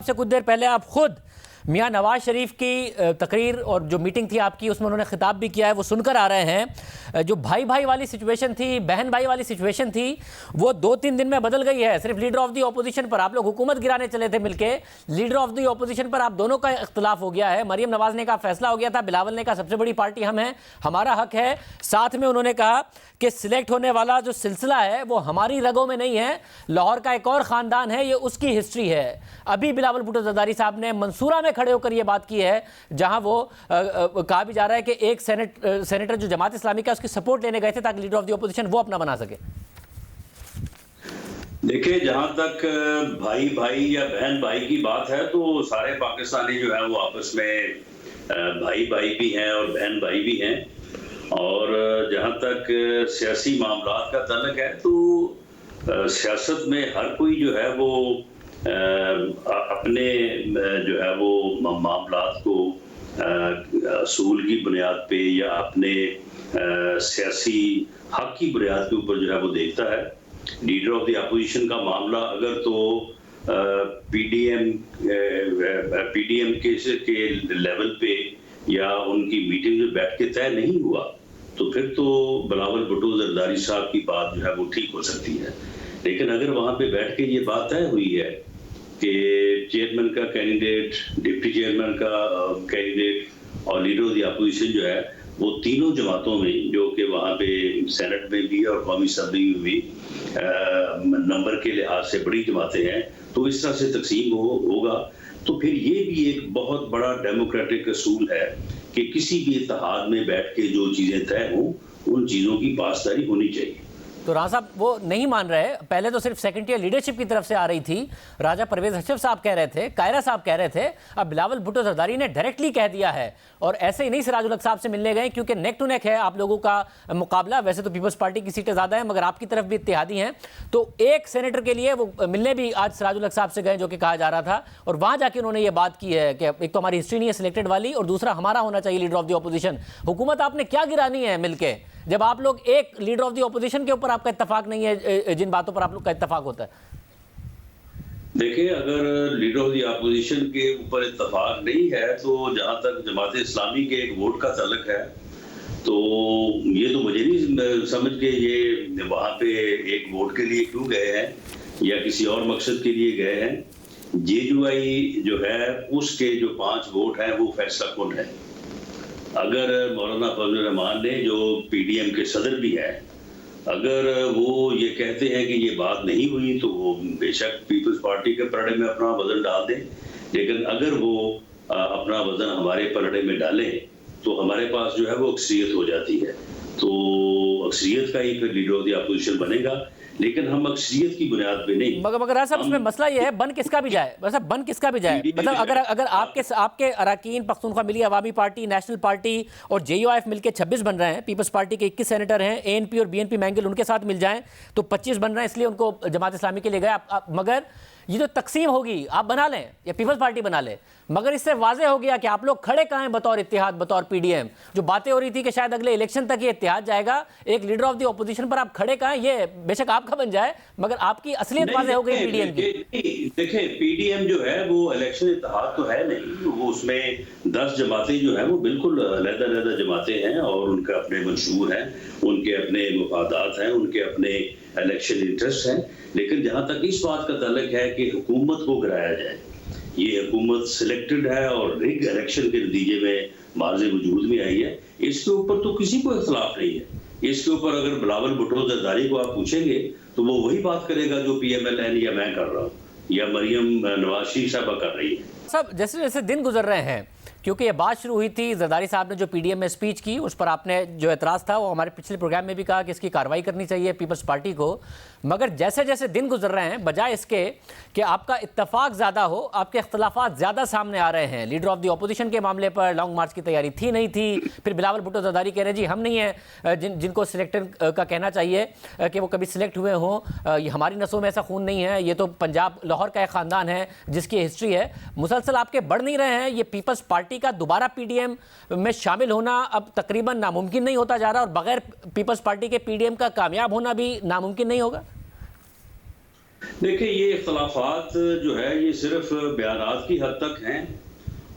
से कुछ देर पहले आप खुद मियां नवाज शरीफ की तकरीर और जो मीटिंग थी आपकी उसमें उन्होंने खिताब भी किया है, वो सुनकर आ रहे हैं। जो भाई भाई वाली सिचुएशन थी, बहन भाई वाली सिचुएशन थी, वो 2-3 दिन में बदल गई है। सिर्फ लीडर ऑफ द ऑपोजिशन पर आप लोग हुकूमत गिराने चले थे मिलके, लीडर ऑफ द ऑपोजिशन पर आप दोनों का इख्तलाफ हो गया है। मरियम नवाज ने कहा फैसला हो गया था, बिलावल ने कहा सबसे बड़ी पार्टी हम हैं, हमारा हक है। साथ में उन्होंने कहा कि सिलेक्ट होने वाला जो सिलसिला है वो हमारी रगों में नहीं है, लाहौर का एक और ख़ानदान है, ये उसकी हिस्ट्री है। अभी बिलावल भुट्टो ज़रदारी साहब ने मंसूरा में खड़े होकर ये बात की है, जहां वो कहा भी जा रहा है कि एक सेनेटर जो जमात इस्लामी का उसकी सपोर्ट लेने गए थे ताकि लीडर ऑफ द ऑपोजिशन वो अपना बना सके। देखिए, जहां तक भाई भाई या बहन भाई की बात है तो सारे पाकिस्तानी जो है वो आपस में भाई भाई भी हैं और बहन भाई भी हैं। और जहां तक सियासी मामलात का तल्लुक है तो सियासत में हर कोई जो है वो अपने जो है वो मामलात को असूल की बुनियाद पे या अपने सियासी हक की बुनियाद के ऊपर जो है वो देखता है। लीडर ऑफ द अपोजिशन का मामला अगर तो पीडीएम के लेवल पे या उनकी मीटिंग में बैठ के तय नहीं हुआ तो फिर तो बिलावल भुट्टो जरदारी साहब की बात जो है वो ठीक हो सकती है। लेकिन अगर वहां पे बैठ के ये बात तय हुई है कि चेयरमैन का कैंडिडेट, डिप्टी चेयरमैन का कैंडिडेट और लीडर ऑफ द अपोजिशन जो है वो तीनों जमातों में, जो कि वहाँ पे सेनेट में भी और कौमी असम्बली में भी नंबर के लिहाज से बड़ी जमातें हैं, तो इस तरह से तकसीम होगा तो फिर ये भी एक बहुत बड़ा डेमोक्रेटिक असूल है कि किसी भी इत्तेहाद में बैठ के जो चीज़ें तय हों उन चीज़ों की पासदारी होनी चाहिए। तो राणा साहब वो नहीं मान रहे। पहले तो सिर्फ सेकंड ईयर लीडरशिप की तरफ से आ रही थी, राजा परवेज अशरफ साहब कह रहे थे, कायरा साहब कह रहे थे, अब बिलावल भुट्टो जरदारी ने डायरेक्टली कह दिया है। और ऐसे ही नहीं सिराजुल हक साहब से मिलने गए क्योंकि नेक टू नेक है आप लोगों का मुकाबला। वैसे तो पीपल्स पार्टी की सीटें ज़्यादा हैं मगर आपकी तरफ भी इत्तेहादी हैं, तो एक सेनेटर के लिए वो मिलने भी आज सिराजुल हक साहब से गए जो कि कहा जा रहा था। और वहाँ जाके उन्होंने ये बात की है कि एक तो हमारी हिस्ट्री नहीं है सिलेक्टेड वाली, और दूसरा हमारा होना चाहिए लीडर ऑफ द ऑपोजिशन। हुकूमत आपने क्या गिरानी है मिलके, जब आप लोग एक लीडर ऑफ द ऑपोजिशन के ऊपर आपका इत्तेफाक नहीं है, जिन बातों पर आप लोग का इत्तेफाक होता है? देखिए, अगर लीडर ऑफ द अपोजिशन के ऊपर इत्तेफाक नहीं है तो जहां तक जमात इस्लामी के एक वोट का तल्लुक है तो ये तो मुझे नहीं समझ के ये वहां पे एक वोट के लिए क्यों गए हैं या किसी और मकसद के लिए गए हैं। जेयूआई जो है उसके जो 5 वोट हैं वो फैसला कुन है। अगर मौलाना फजल रहमान ने, जो पीडीएम के सदर भी हैं, अगर वो ये कहते हैं कि ये बात नहीं हुई तो वो बेशक पीपल्स पार्टी के पलड़े में अपना वजन डाल दें, लेकिन अगर वो अपना वजन हमारे पलड़े में डालें तो हमारे पास जो है वो अक्सरियत हो जाती है। तो अक्सरियत का ही फिर लीडर ऑफ द अपोजिशन बनेगा, लेकिन हम अक्सरियत की बुनियाद पे नहीं। मगर साहब उसमें मसला ये है बन किसका भी जाए, मतलब बन किसका भी जाए, मतलब अगर आपके अराकीन पख्तूनख्वा मिली अवामी पार्टी, नेशनल पार्टी और जेयूआईएफ मिलके 26 बन रहे हैं, पीपल्स पार्टी के 21 सेनेटर हैं, एएनपी और बीएनपी मैंगल उनके साथ मिल जाएं तो 25 बन रहे हैं, इसलिए उनको जमात इस्लामी के लिए गए। मगर ये जो तकसीम होगी आप बना लें या पीपल्स पार्टी बना ले, मगर इससे वाजे हो गया कि आप लोग खड़े कहाँ हैं बतौर इत्तेहाद, बतौर पीडीएम। जो बातें हो रही थी कि शायद अगले इलेक्शन तक ये इत्तेहाद जाएगा, एक लीडर ऑफ द ऑपोजिशन पर आप खड़े कहाँ हैं, ये बेशक आपका बन जाए मगर आपकी असलियत वाजे हो गई पीडीएम की। देखिए, पीडीएम जो है वो इलेक्शन इत्तेहाद तो है नहीं, वो उसमें 10 जमातें जो है वो बिल्कुल अलग-अलग जमातें हैं और उनके अपने मंशूर हैं, उनके अपने मुफादात हैं, उनके अपने इलेक्शन इंटरेस्ट हैं। लेकिन जहां तक इस बात का तल्लुक है कि हुकूमत को गिराया जाए, ये हुकूमत सिलेक्टेड है और रिग इलेक्शन के नतीजे में मार्जे वजूद में आई है, इसके ऊपर तो किसी को इख्तलाफ नहीं है। इसके ऊपर अगर बिलावल भुट्टो जरदारी को आप पूछेंगे तो वो वही बात करेगा जो पीएमएलएन या मैं कर रहा हूँ या मरियम नवाज शरीफ साहबा कर रही है। सब जैसे जैसे दिन गुजर रहे हैं, क्योंकि ये बात शुरू हुई थी, जरदारी साहब ने जो पीडीएम में स्पीच की उस पर आपने जो एतराज़ था वो हमारे पिछले प्रोग्राम में भी कहा कि इसकी कार्रवाई करनी चाहिए पीपल्स पार्टी को। मगर जैसे जैसे दिन गुजर रहे हैं, बजाय इसके कि आपका इत्तेफाक ज़्यादा हो, आपके इख्तलाफात ज़्यादा सामने आ रहे हैं। लीडर ऑफ द ऑपोजिशन के मामले पर लॉन्ग मार्च की तैयारी थी नहीं थी, फिर बिलावल भुट्टो जरदारी कह रहे हैं जी हम नहीं हैं जिनको सिलेक्टेड का कहना चाहिए कि वो कभी सिलेक्ट हुए हों, ये हमारी नसों में ऐसा खून नहीं है, ये तो पंजाब लाहौर का एक ख़ानदान है जिसकी हिस्ट्री है। मुसलसल आपके बढ़ नहीं रहे हैं, ये पीपल्स पार्टी का दोबारा पीडीएम में शामिल होना अब तकरीबन नामुमकिन नहीं होता जा रहा और बगैर पीपल्स पार्टी के पीडीएम का कामयाब होना भी नामुमकिन नहीं होगा। देखिए, ये इख्तलाफात जो है ये सिर्फ बयानात की हद तक हैं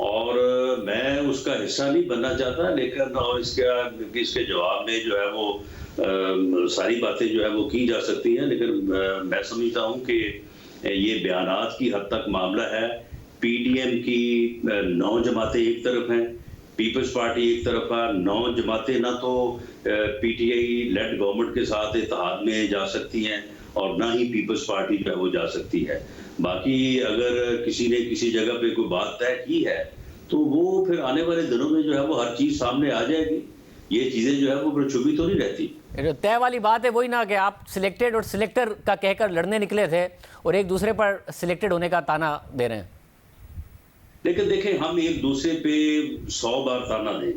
और मैं उसका हिस्सा नहीं बनना चाहता, लेकिन और इसके जवाब में जो है वो सारी बातें जो है वो की जा सकती हैं, लेकिन मैं समझता हूँ कि ये बयानात की हद तक मामला है। पीडीएम की 9 जमातें एक तरफ हैं, पीपल्स पार्टी एक तरफ है। 9 जमातें ना तो पीटीआई लेड गवर्नमेंट के साथ इत्तेहाद में जा सकती हैं और ना ही पीपल्स पार्टी जो है वो जा सकती है। बाकी अगर किसी ने किसी जगह पे कोई बात तय की है तो वो फिर आने वाले दिनों में जो है वो हर चीज सामने आ जाएगी। ये चीजें जो है वो फिर छुपी तो नहीं रहती। तय वाली बात है वही ना कि आप सिलेक्टेड और सिलेक्टर का कहकर लड़ने निकले थे और एक दूसरे पर सिलेक्टेड होने का ताना दे रहे हैं। लेकिन देखें, हम एक दूसरे पे 100 बार ताना दें,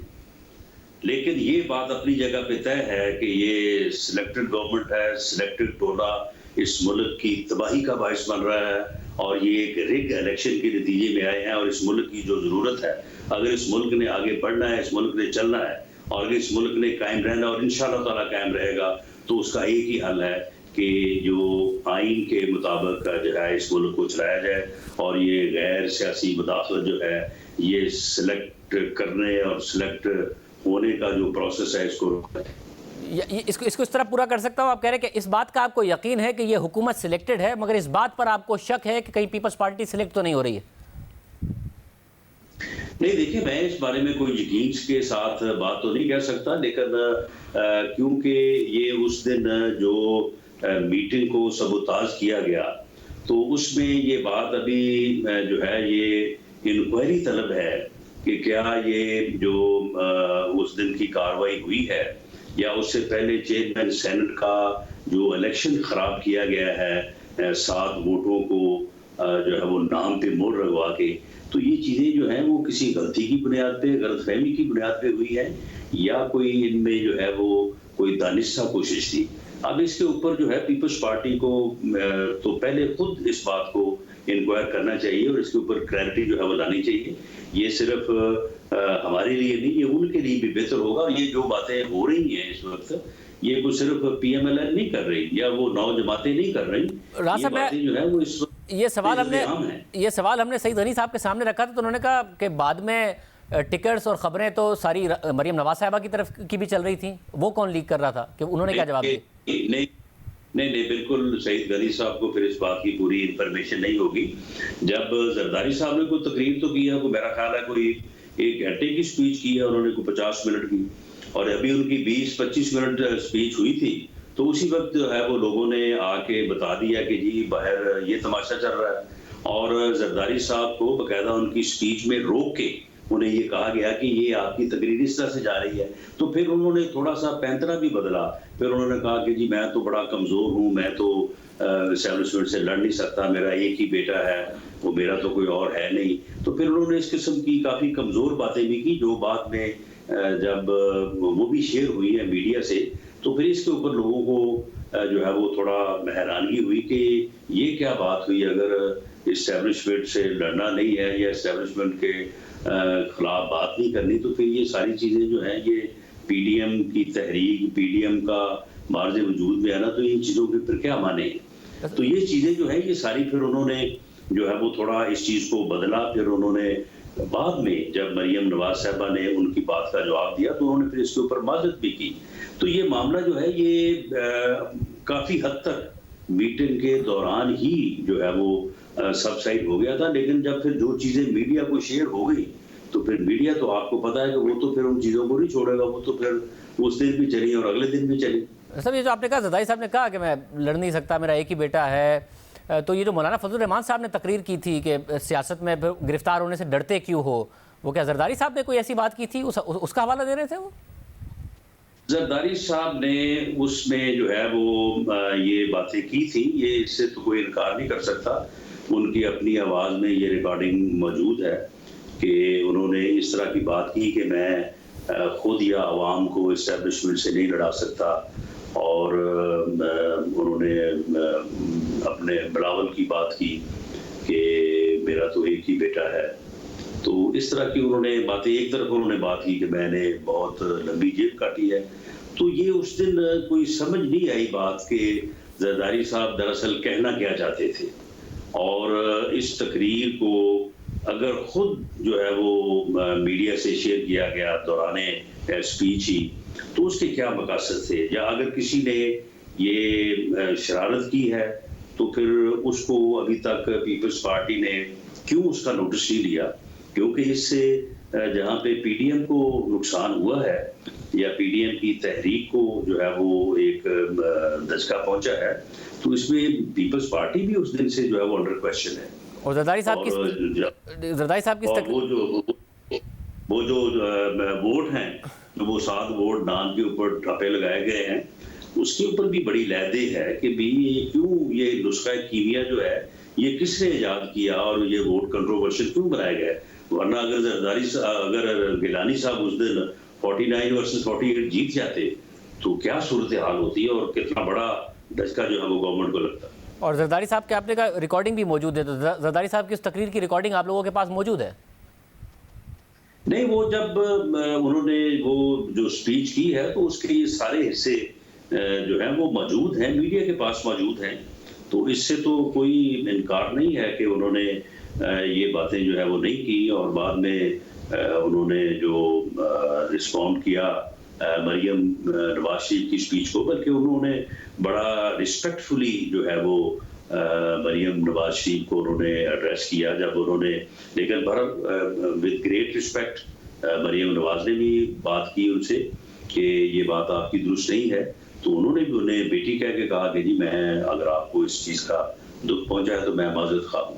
लेकिन ये बात अपनी जगह पे तय है कि ये सिलेक्टेड गवर्नमेंट है, सिलेक्टेड टोला इस मुल्क की तबाही का बायस बन रहा है और ये एक रिग इलेक्शन के नतीजे में आए हैं। और इस मुल्क की जो जरूरत है, अगर इस मुल्क ने आगे बढ़ना है, इस मुल्क ने चलना है और अगर इस मुल्क ने कायम रहना और इंशाअल्लाह ताला कायम रहेगा, तो उसका एक ही हल है कि जो आइन के मुताबिक जो है इस मुल्क को चलाया जाए और ये गैर सियासी मुदाखलत जो है ये सिलेक्ट करने और सिलेक्ट होने का जो प्रोसेस है इसको इसको इस तरह पूरा कर सकता हूँ। आप कह रहे हैं कि इस बात का आपको यकीन है कि ये हुकूमत सिलेक्टेड है, मगर इस बात पर आपको शक है कि कहीं पीपल्स पार्टी सिलेक्ट तो नहीं हो रही है? नहीं, देखिए, मैं इस बारे में कोई यकीन के साथ बात तो नहीं कह सकता, लेकिन क्योंकि ये उस दिन जो मीटिंग को सबूताज किया गया तो उसमें ये बात अभी जो है ये इंक्वायरी तलब है कि क्या ये जो उस दिन की कार्रवाई हुई है या उससे पहले चेयरमैन सेनेट का जो इलेक्शन खराब किया गया है 7 वोटों को जो है वो नाम पे मोहर लगवा के, तो ये चीजें जो हैं वो किसी गलती की बुनियाद पे, गलतफहमी की बुनियाद पे हुई है या कोई इनमें जो है वो कोई दानिशा कोशिश थी। अब इसके ऊपर जो है पीपल्स पार्टी को तो पहले खुद इस बात को इंक्वायर करना चाहिए और इसके ऊपर क्लैरिटी जो है वो लानी चाहिए। ये सिर्फ हमारे लिए नहीं, ये उनके लिए भी बेहतर होगा। और ये जो बातें हो रही हैं इस वक्त, ये कोई सिर्फ पीएमएलएन नहीं कर रही या वो 9 जमातें नहीं कर रही, ये बातें जो है वो इस ये सवाल हमने सईद गनी साहब के सामने रखा था, तो उन्होंने कहा कि बाद में टिकट्स और खबरें तो सारी मरियम नवाज साहिबा की तरफ की भी चल रही थी, वो कौन लीक कर रहा था? कि उन्होंने क्या जवाब दिया? नहीं, बिल्कुल सईद गनी साहब को फिर इस बात की पूरी इंफॉर्मेशन नहीं होगी। जब जरदारी साहब ने कोई तकरीर तो की है, वो मेरा ख्याल है कोई 1 घंटे की स्पीच की है उन्होंने, कोई 50 मिनट की, और अभी उनकी 20-25 मिनट स्पीच हुई थी। तो उसी वक्त जो है वो लोगों ने आके बता दिया कि जी बाहर ये तमाशा चल रहा है, और जरदारी साहब को बकायदा उनकी स्पीच में रोक के उन्हें ये कहा गया कि ये आपकी तकरीर इस तरह से जा रही है। तो फिर उन्होंने थोड़ा सा पैंतरा भी बदला, फिर उन्होंने कहा कि जी मैं तो बड़ा कमजोर हूँ, मैं तो एस्टैब्लिशमेंट से लड़ नहीं सकता, मेरा एक ही बेटा है, वो मेरा तो कोई और है नहीं। तो फिर उन्होंने इस किस्म की काफी कमजोर बातें भी की, जो बाद में जब वो भी शेयर हुई है मीडिया से, तो फिर इसके ऊपर लोगों को जो है वो थोड़ा हैरानगी हुई कि ये क्या बात हुई। अगर इस्टेब्लिशमेंट से लड़ना नहीं है या इस्टेब्लिशमेंट के खिलाफ बात नहीं करनी, तो फिर ये सारी चीजें जो हैं ये पीडीएम की तहरीक, पीडीएम का मार्ज वजूद में आना, तो इन चीजों के फिर क्या माने। तो ये चीजें जो है ये सारी फिर उन्होंने जो है वो थोड़ा इस चीज को बदला। फिर उन्होंने बाद में जब मरियम नवाज साहिबा ने उनकी बात का जवाब दिया तो उन्होंने फिर इसके ऊपर माजरत भी की। तो ये मामला जो है ये काफी हद तक मीटिंग के दौरान ही जो है वो सबसाइड हो गया था, लेकिन जब फिर जो चीजें मीडिया को शेयर हो गई तो फिर मीडिया तो आपको पता है कि वो तो फिर उन चीजों को नहीं छोड़ेगा, वो तो फिर उस दिन भी चली और अगले दिन भी चली। सब ये जो आपने कहा, जरदारी साहब ने कहा कि मैं लड़ नहीं सकता, मेरा एक ही बेटा है, तो ये जो मौलाना फजल रहमान साहब ने तकरीर की थी कि सियासत में गिरफ्तार होने से डरते क्यों हो, वो क्या जरदारी साहब ने कोई ऐसी बात की थी? उसका हवाला दे रहे थे वो? जरदारी साहब ने उसमें जो है वो ये बातें की थी, ये इससे तो कोई इनकार नहीं कर सकता। उनकी अपनी आवाज में ये रिकॉर्डिंग मौजूद है कि उन्होंने इस तरह की बात की कि मैं खुद या आवाम को इस्टेब्लिशमेंट से नहीं लड़ा सकता, और उन्होंने अपने बिलावल की बात की कि मेरा तो एक ही बेटा है। तो इस तरह की उन्होंने बातें, एक तरफ उन्होंने बात की कि मैंने बहुत लंबी जेब काटी है। तो ये उस दिन कोई समझ नहीं आई बात कि जरदारी साहब दरअसल कहना क्या चाहते थे, और इस तकरीर को अगर खुद जो है वो मीडिया से शेयर किया गया दौराने स्पीच ही, तो उसके क्या मकसद थे, या अगर किसी ने ये शरारत की है तो फिर उसको अभी तक पीपल्स पार्टी ने क्यों उसका नोटिस नहीं लिया, क्योंकि इससे जहाँ पे पीडीएम को नुकसान हुआ है या पीडीएम की तहरीक को जो है वो एक दचका पहुंचा है, तो इसमें पीपल्स पार्टी भी उस दिन से जो है वो अंडर क्वेश्चन है। और जरदारी साहब वो जो वोट हैं, तो वो 7 वोट नाम के ऊपर ठप्पे लगाए गए हैं, उसके ऊपर भी बड़ी लहदे है कि भी क्यों ये नुस्खा कीमिया जो है ये किसने इजाद किया और ये वोट कंट्रोवर्शियल क्यों बनाया गया। वरना अगर गिलानी साहब उस दिन 49 वर्सेस 48 जीत जाते तो क्या सूरत हाल होती है और कितना बड़ा धचका जो है वो गवर्नमेंट को लगता। और जरदारी साहब के आपने कहा रिकॉर्डिंग भी मौजूद है, तो जरदारी साहब की उस तकरीर की रिकॉर्डिंग आप लोगों के पास मौजूद है? नहीं, वो जब उन्होंने वो जो स्पीच की है तो उसके ये सारे हिस्से जो हैं वो मौजूद हैं, मीडिया के पास मौजूद हैं, तो इससे तो कोई इनकार नहीं है कि उन्होंने ये बातें जो है वो नहीं की। और बाद में उन्होंने जो रिस्पॉन्ड किया मरियम नवाज शरीफ की स्पीच को, बल्कि उन्होंने बड़ा रिस्पेक्टफुली जो है वो मरियम नवाज शरीफ को उन्होंने एड्रेस किया जब उन्होंने, लेकिन with great respect Maryam Nawaz ने भी बात की उनसे कि ये बात आपकी दुरुस्त नहीं है, तो उन्होंने भी उन्हें बेटी कह के कहा कि जी मैं अगर आपको इस चीज़ का दुख पहुंचा है तो मैं माजरत खा हूँ।